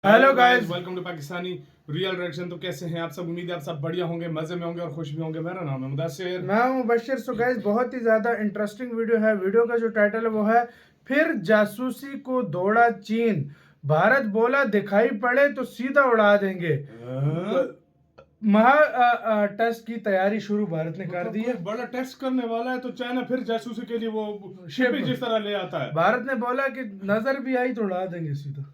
Hello guys, welcome to Pakistani real reaction. तो कैसे हैं आप सब? उम्मीद है आप सब बढ़िया होंगे, मजे में होंगे और खुश भी होंगे। मेरा नाम है मुदस्सिर, मैं हूं मुबशिर। सो गाइस, बहुत ही ज्यादा इंटरेस्टिंग वीडियो है। वीडियो का जो टाइटल है वो है फिर जासूसी को दौड़ा चीन, भारत बोला दिखाई पड़े तो सीधा उड़ा देंगे। महा टेस्ट की तैयारी शुरू भारत ने कर दी है। बड़ा टेस्ट करने वाला है तो चाइना फिर जासूसी के लिए वो शिप जिस तरह ले आता है। भारत ने बोला कि नजर भी आई तो उड़ा देंगे सीधा।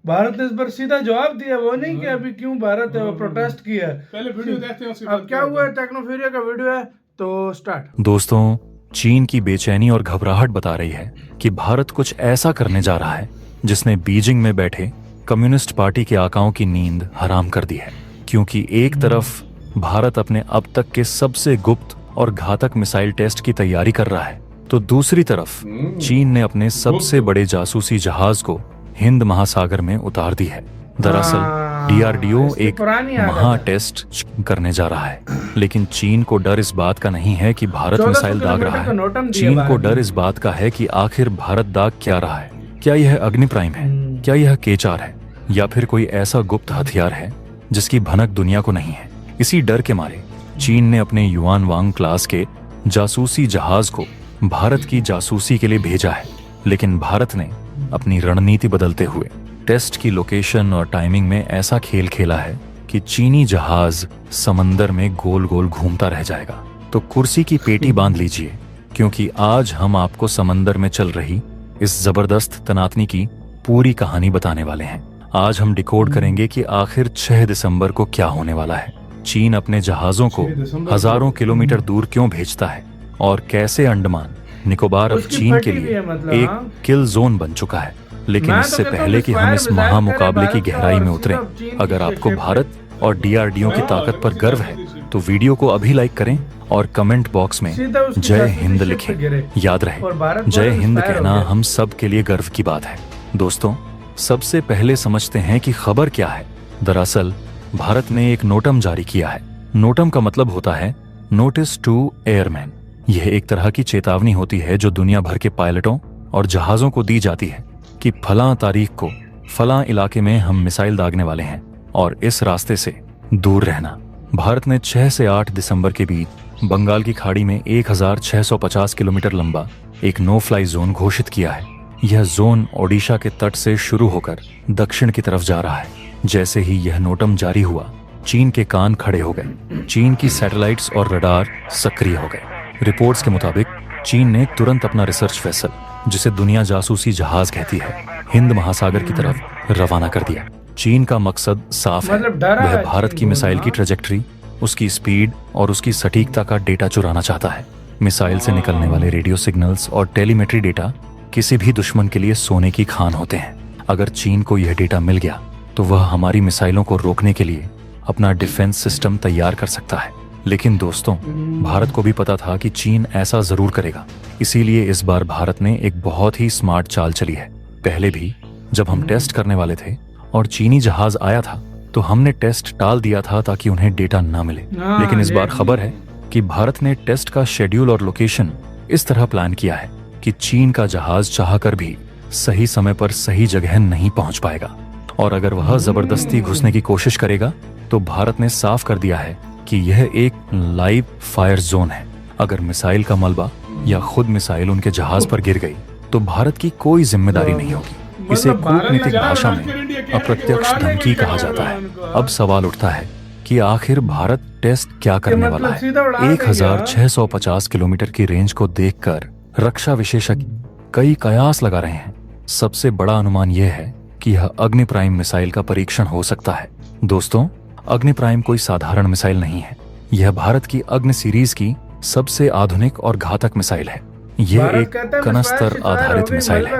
भारत ने इस पर सीधा जवाब दिया, वो नहीं कि अभी क्यों भारत प्रोटेस्ट किया। पहले वीडियो देखते हैं उसके अब क्या हुआ है। टेक्नोफेरिया का वीडियो है तो स्टार्ट। दोस्तों, चीन की बेचैनी और घबराहट बता रही है कि भारत कुछ ऐसा करने जा रहा है जिसने बीजिंग में बैठे कम्युनिस्ट पार्टी के आकाओं की नींद हराम कर दी है। क्योंकि एक तरफ भारत अपने अब तक के सबसे गुप्त और घातक मिसाइल टेस्ट की तैयारी कर रहा है, तो दूसरी तरफ चीन ने अपने सबसे बड़े जासूसी जहाज को हिंद महासागर में उतार दी है। दरअसल डीआरडीओ एक महा टेस्ट करने जा रहा है, लेकिन चीन को डर इस बात का नहीं है कि भारत मिसाइल दाग रहा है। चीन को डर इस बात का है कि आखिर भारत दाग क्या रहा है। क्या यह अग्नि प्राइम है, क्या यह केचार है, या फिर कोई ऐसा गुप्त हथियार है जिसकी भनक दुनिया को नहीं है। इसी डर के मारे चीन ने अपने युआन वांग क्लास के जासूसी जहाज को भारत की जासूसी के लिए भेजा है, लेकिन भारत ने अपनी रणनीति बदलते हुए टेस्ट की लोकेशन और टाइमिंग में ऐसा खेल खेला है कि चीनी जहाज समंदर में गोल गोल घूमता रह जाएगा। तो कुर्सी की पेटी बांध लीजिए, क्योंकि आज हम आपको समंदर में चल रही इस जबरदस्त तनातनी की पूरी कहानी बताने वाले हैं। आज हम डिकोड करेंगे कि आखिर 6 दिसंबर को क्या होने वाला है। चीन अपने जहाजों को हजारों किलोमीटर दूर क्यों भेजता है, और कैसे अंडमान निकोबार अब चीन के लिए एक किल जोन बन चुका है। लेकिन इससे पहले कि हम इस महा मुकाबले की गहराई में उतरें, अगर आपको भारत और डीआरडीओ की ताकत पर गर्व है तो वीडियो को अभी लाइक करें और कमेंट बॉक्स में जय हिंद लिखें। याद रहे, जय हिंद कहना हम सब के लिए गर्व की बात है। दोस्तों, सबसे पहले समझते हैं कि खबर क्या है। दरअसल भारत ने एक नोटम जारी किया है। नोटम का मतलब होता है नोटिस टू एयरमैन। यह एक तरह की चेतावनी होती है जो दुनिया भर के पायलटों और जहाजों को दी जाती है कि फलां तारीख को फलां इलाके में हम मिसाइल दागने वाले हैं और इस रास्ते से दूर रहना। भारत ने 6 से 8 दिसंबर के बीच बंगाल की खाड़ी में 1650 किलोमीटर लंबा एक नो फ्लाई जोन घोषित किया है। यह जोन ओडिशा के तट से शुरू होकर दक्षिण की तरफ जा रहा है। जैसे ही यह नोटम जारी हुआ, चीन के कान खड़े हो गए। चीन की सैटेलाइट्स और रडार सक्रिय हो गए। रिपोर्ट्स के मुताबिक चीन ने तुरंत अपना रिसर्च वेसल, जिसे दुनिया जासूसी जहाज कहती है, हिंद महासागर की तरफ रवाना कर दिया। चीन का मकसद साफ है, वह भारत की मिसाइल की ट्रेजेक्टरी, उसकी स्पीड और उसकी सटीकता का डेटा चुराना चाहता है। मिसाइल से निकलने वाले रेडियो सिग्नल्स और टेलीमेट्री डेटा किसी भी दुश्मन के लिए सोने की खान होते हैं। अगर चीन को यह डेटा मिल गया तो वह हमारी मिसाइलों को रोकने के लिए अपना डिफेंस सिस्टम तैयार कर सकता है। लेकिन दोस्तों, भारत को भी पता था कि चीन ऐसा जरूर करेगा। इसीलिए इस बार भारत ने एक बहुत ही स्मार्ट चाल चली है। पहले भी जब हम टेस्ट करने वाले थे और चीनी जहाज आया था तो हमने टेस्ट टाल दिया था ताकि उन्हें डेटा ना मिले। लेकिन इस बार खबर है कि भारत ने टेस्ट का शेड्यूल और लोकेशन इस तरह प्लान किया है कि चीन का जहाज चाहकर भी सही समय पर सही जगह नहीं पहुंच पाएगा, और अगर वह जबरदस्ती घुसने की कोशिश करेगा तो भारत ने साफ कर दिया है कि यह एक लाइव फायर जोन है। अगर मिसाइल का मलबा या खुद मिसाइल उनके जहाज पर गिर गई तो भारत की कोई जिम्मेदारी नहीं होगी। इसे कूटनीतिक भाषा में अप्रत्यक्ष धमकी कहा जाता है। अब सवाल उठता है कि आखिर भारत टेस्ट क्या करने वाला है। 1650 किलोमीटर की रेंज को देखकर रक्षा विशेषज्ञ कई कयास लगा रहे हैं। सबसे बड़ा अनुमान यह है कि यह अग्नि प्राइम मिसाइल का परीक्षण हो सकता है। दोस्तों, अग्नि प्राइम कोई साधारण मिसाइल नहीं है। यह भारत की अग्नि सीरीज की सबसे आधुनिक और घातक मिसाइल है। यह एक कनस्तर आधारित मिसाइल है,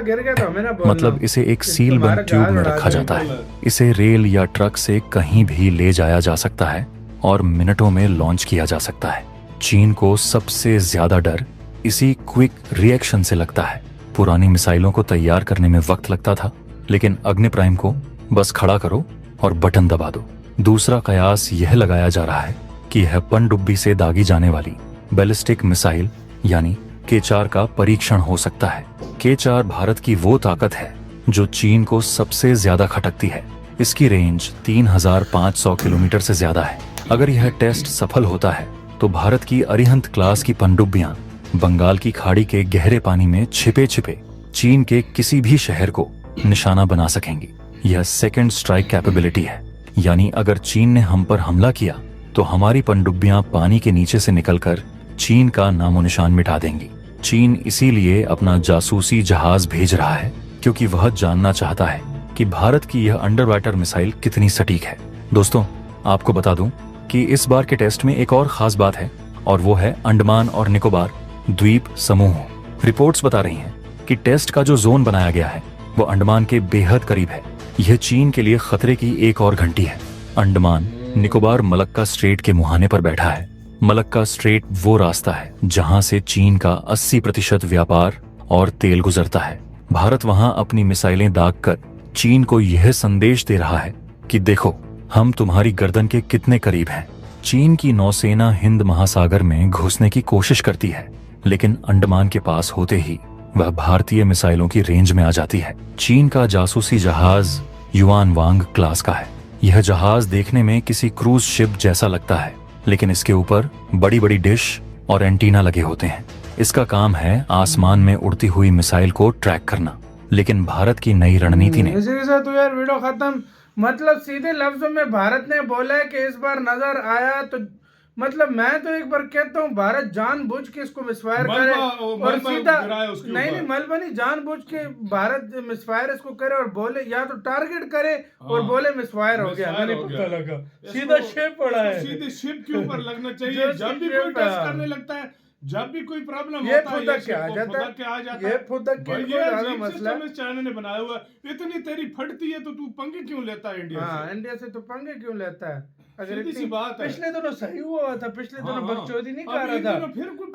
मतलब इसे एक सील बंद ट्यूब में रखा जाता है। इसे रेल या ट्रक से कहीं भी ले जाया जा सकता है और मिनटों में लॉन्च किया जा सकता है। चीन को सबसे ज्यादा डर इसी क्विक रिएक्शन से लगता है। पुरानी मिसाइलों को तैयार करने में वक्त लगता था, लेकिन अग्नि प्राइम को बस खड़ा करो और बटन दबा दो। दूसरा कयास यह लगाया जा रहा है कि यह पनडुब्बी से दागी जाने वाली बैलिस्टिक मिसाइल यानी केचार का परीक्षण हो सकता है। केचार भारत की वो ताकत है जो चीन को सबसे ज्यादा खटकती है। इसकी रेंज 3500 किलोमीटर से ज्यादा है। अगर यह टेस्ट सफल होता है तो भारत की अरिहंत क्लास की पनडुब्बियां बंगाल की खाड़ी के गहरे पानी में छिपे छिपे चीन के किसी भी शहर को निशाना बना सकेंगी। यह सेकंड स्ट्राइक कैपेबिलिटी है, यानी अगर चीन ने हम पर हमला किया तो हमारी पनडुब्बियां पानी के नीचे से निकलकर चीन का नामो निशान मिटा देंगी। चीन इसीलिए अपना जासूसी जहाज भेज रहा है क्योंकि वह जानना चाहता है कि भारत की यह अंडर वाटर मिसाइल कितनी सटीक है। दोस्तों, आपको बता दूं कि इस बार के टेस्ट में एक और खास बात है, और वो है अंडमान और निकोबार द्वीप समूह। रिपोर्ट्स बता रही हैं कि टेस्ट का जो जोन बनाया गया है वो अंडमान के बेहद करीब है। यह चीन के लिए खतरे की एक और घंटी है। अंडमान निकोबार मलक्का स्ट्रेट के मुहाने पर बैठा है। मलक्का स्ट्रेट वो रास्ता है जहां से चीन का 80% व्यापार और तेल गुजरता है। भारत वहां अपनी मिसाइलें दागकर चीन को यह संदेश दे रहा है कि देखो, हम तुम्हारी गर्दन के कितने करीब हैं। चीन की नौसेना हिंद महासागर में घुसने की कोशिश करती है, लेकिन अंडमान के पास होते ही वह भारतीय मिसाइलों की रेंज में आ जाती है। चीन का जासूसी जहाज युआन वांग क्लास का है। यह जहाज देखने में किसी क्रूज शिप जैसा लगता है, लेकिन इसके ऊपर बड़ी बड़ी डिश और एंटीना लगे होते हैं। इसका काम है आसमान में उड़ती हुई मिसाइल को ट्रैक करना। लेकिन भारत की नई रणनीति ने इसी के साथ तो यार वीडियो खत्म। मतलब सीधे लफ्जों में भारत ने बोला है कि इस बार नजर आया तो मतलब मैं तो एक बार कहता हूँ भारत जानबूझ के इसको मिसफायर करे और सीधा नहीं मलबा नहीं, जानबूझ के भारत मिसफायर इसको करे और बोले, या तो टारगेट करे और बोले मिसफायर हो गया। मैंने पता लगा सीधा शिप पड़ा है, सीधे शिप के ऊपर लगना चाहिए। जब भी कोई टेस्ट करने लगता है, जब भी कोई प्रॉब्लम ये होता है, फुदक के आ जाता है। ये फुदक के कोई ज्यादा मसला है। चाइना ने बनाया हुआ है। इतनी तेरी फटती है तो तू पंगे क्यों लेता है इंडिया से? इंडिया से तो पंगे क्यों लेता है? अगर सीधी सी बात है। पिछले दिनों सही हुआ था, पिछले दिनों बकचोदी नहीं कर रहा था।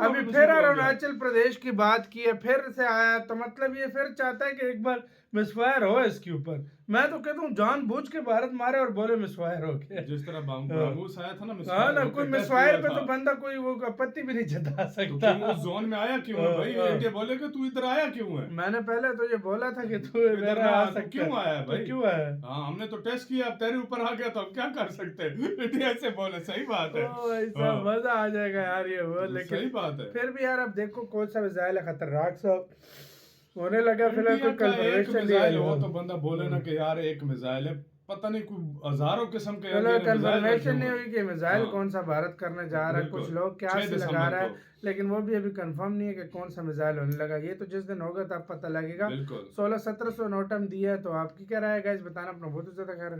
अभी फिर फिर अरुणाचल प्रदेश की बात की है, फिर से आया, तो मतलब ये फिर चाहता है कि एक बार मिसफायर हो इसके ऊपर। मैं तो कहता हूँ जानबूझ के भारत मारे और बोले मिसफायर हो गया। जिस तरह ब्रह्मोस आया था ना, हाँ ना, कोई मिसफायर पे तो बंदा कोई वो आपत्ति भी नहीं जता सकता। तो उस जोन में आया क्यों है भाई? इंडिया बोलेगा तू इधर आया क्यों है? मैंने पहले तो ये बोला था कि तू इधर आ सकता, क्यों आया भाई? क्यों आया? हाँ, हमने तो टेस्ट किया, अब तेरे ऊपर आ गया तो अब क्या कर सकते हैं? इंडिया से बोले, सही बात है। मजा आ जाएगा यार ये वो, लेकिन सही बात है। फिर भी यार अब देखो कौन सा मिसाइल है खतरनाक सा होने लगा। फिलहाल कोई कन्फर्मेशन मिसाइल हो तो बंदा बोले ना कि यार एक मिसाइल है, पता नहीं कोई हजारों किस्म के कन्फर्मेशन नहीं हुई कि मिसाइल कौन सा भारत करने जा रहा है। कुछ लोग क्या से लगा रहा है, लेकिन वो भी अभी कंफर्म नहीं है कि कौन सा मिसाइल होने लगा। ये तो जिस दिन होगा तब पता लगेगा। 16-17 नोटम दिया है, तो आपकी क्या राय है गाइस? बताना अपना बहुत ज्यादा ख्याल।